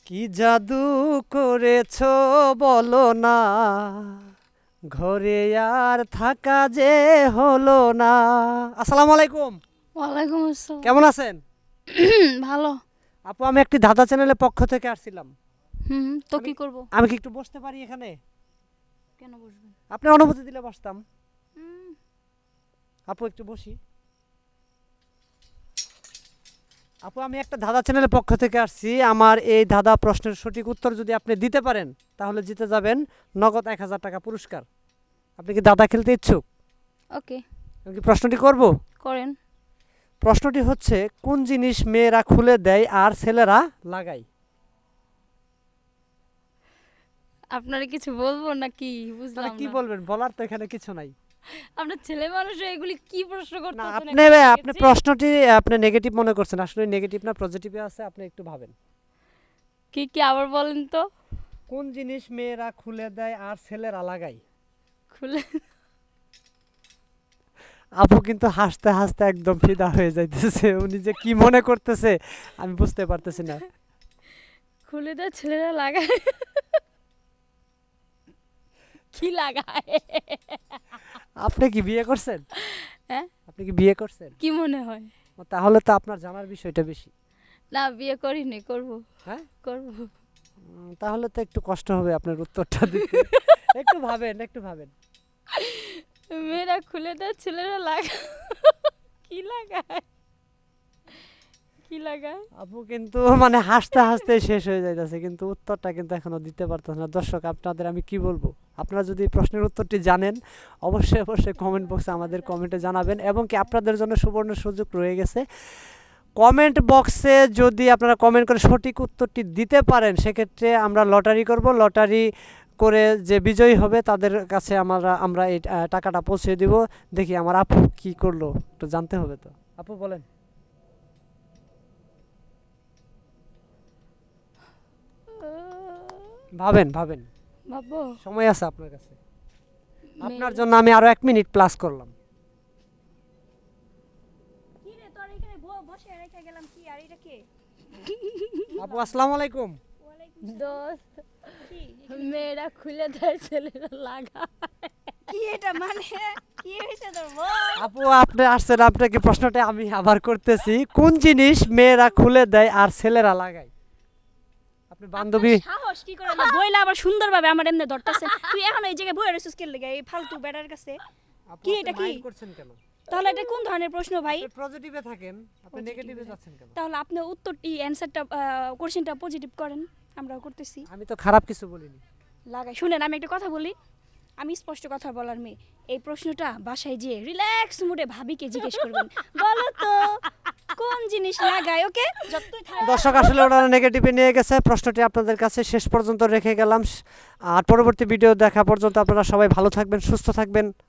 কি জাদু করেছো বলো না, ঘরে আর থাকা যে হলো না। আসসালামু আলাইকুম। ওয়ালাইকুম আসসালাম। কেমন আছেন? ভালো। আপু, আমি একটি ধাঁধা চ্যানেলের পক্ষ থেকে আসছিলাম। তো আমি কি করব? আমি কি একটু বসতে পারি এখানে? কেন বসবেন? আপনি অনুমতি দিলে বসতাম। হুম, আপু, একটু বসি। আপু, আমি একটা ধাঁধা চ্যানেলের পক্ষ থেকে আসছি। আমার এই ধাঁধা প্রশ্নের সঠিক উত্তর যদি আপনি দিতে পারেন তাহলে জিতে যাবেন নগদ 1000 টাকা পুরস্কার। আপনি কি ধাঁধা খেলতে ইচ্ছুক? ওকে, আমি কি প্রশ্নটি করব? করেন। প্রশ্নটি হচ্ছে, কোন জিনিস মেয়েরা খুলে দেয় আর ছেলেরা লাগায়? আপনারা কিছু বলবো নাকি? তাহলে বুঝলাম কি না। বলবেন? বলার তো এখানে কিছু নাই। আপনার ছেলে মানুষ এগুলি কি প্রশ্ন না, করতেছেন? আপনি আপনি প্রশ্নটি আপনি নেগেটিভ মনে করছেন, আসলে নেগেটিভ না, পজিটিভে আছে। আপনি একটু ভাবেন। কি কি আবার বলেন তো? কোন জিনিস মেয়েরা খুলে দেয় আর ছেলেরা লাগায়? খুলে আপু কিন্তু হাসতে হাসতে একদম ফিদা হয়ে যাইতেছে। উনি যে কি মনে করতেছে আমি বুঝতে পারতেছি না। খুলে দেয় ছেলেরা লাগায়। কি লাগায়? আপনি কি বিয়ে করছেন? হ্যাঁ, আপনি কি বিয়ে করছেন? কি মনে হয়? ও, তাহলে তো আপনার জানার বিষয়টা বেশি। না, বিয়ে করিনি, করব। হ্যাঁ, করব। তাহলে তো একটু কষ্ট হবে আপনার উত্তরটা দিতে। একটু ভাবেন, একটু ভাবেন। মেয়েরা খুলে দেয় ছেলেরা লাগায়। কি লাগায়? কি লাগায়? আপু কিন্তু মানে হাসতে হাসতে শেষ হয়ে যাইতেছে, কিন্তু উত্তরটা কিন্তু এখনো দিতে পারতেছে না। দর্শক, আপনাদের আমি কি বলবো? আপনারা যদি এই প্রশ্নের উত্তরটি জানেন অবশ্যই অবশ্যই কমেন্ট বক্সে আমাদের কমেন্টে জানাবেন, এবং কি আপনাদের জন্য সুবর্ণ সুযোগ রয়ে গেছে। কমেন্ট বক্সে যদি আপনারা কমেন্ট করে সঠিক উত্তরটি দিতে পারেন সেক্ষেত্রে আমরা লটারি করব। লটারি করে যে বিজয়ী হবে তাদের কাছে আমরা এই টাকাটা পৌঁছে দিব। দেখি আমার আপু কি করলো, একটু জানতে হবে তো। আপু বলেন। ভাবেন ভাবেন, ভাববো। সময় আছে আপনার কাছে। আপনার মেয়েরা- জন্য আমি আরো 1 মিনিট প্লাস করলাম। কি রে, তোর এখানে বসে রেখে গেলাম কি? আর এটা কে? আপু, আসসালামু আলাইকুম। দোস্ত, মেয়েরা খুলে দেয় ছেলেরা লাগা। কি এটা মানে? কি হয়েছে তোর বল? আপু, আপনি আসছেন, আপনাকে প্রশ্নটা আমি আবার করতেছি। কোন জিনিস মেয়েরা খুলে দেয় আর ছেলেরা লাগায়? আপনি বান্ধবী। আপনার সাহস কি করে না বইলা আবার সুন্দরভাবে আমার এমনি ধরতাছে? তুই এখন এই জায়গায় বইয়া রইছিস কে লাগা এই ফালতু বেড়ার কাছে? আপু, কি আপনি এটা কি? মাইন্ড করছেন কেন? তাহলে এটা কোন ধরনের প্রশ্ন ভাই? আপনি পজিটিভে থাকেন, আপনি নেগেটিভে যাচ্ছেন কেন? তাহলে আপনি উত্তরটি অ্যানসারটা কোশ্চেনটা পজিটিভ করেন, আমরাও করতেছি। আমি তো খারাপ কিছু বলিনি। লাগাই শুনেন, আমি একটা কথা বলি। আমি স্পষ্ট কথা বলার মেয়ে। এই প্রশ্নটা বাসায় যেয়ে রিল্যাক্স মুডে ভাবিকে জিজ্ঞেস করবেন। বলো তো কোন জিনিস লাগায়? ওকে, যতই থাক। দর্শক, আসলে ওনারা নেগেটিভে নিয়ে গেছে। প্রশ্নটি আপনাদের কাছে শেষ পর্যন্ত রেখে গেলাম। আর পরবর্তী ভিডিও দেখা পর্যন্ত আপনারা সবাই ভালো থাকবেন, সুস্থ থাকবেন।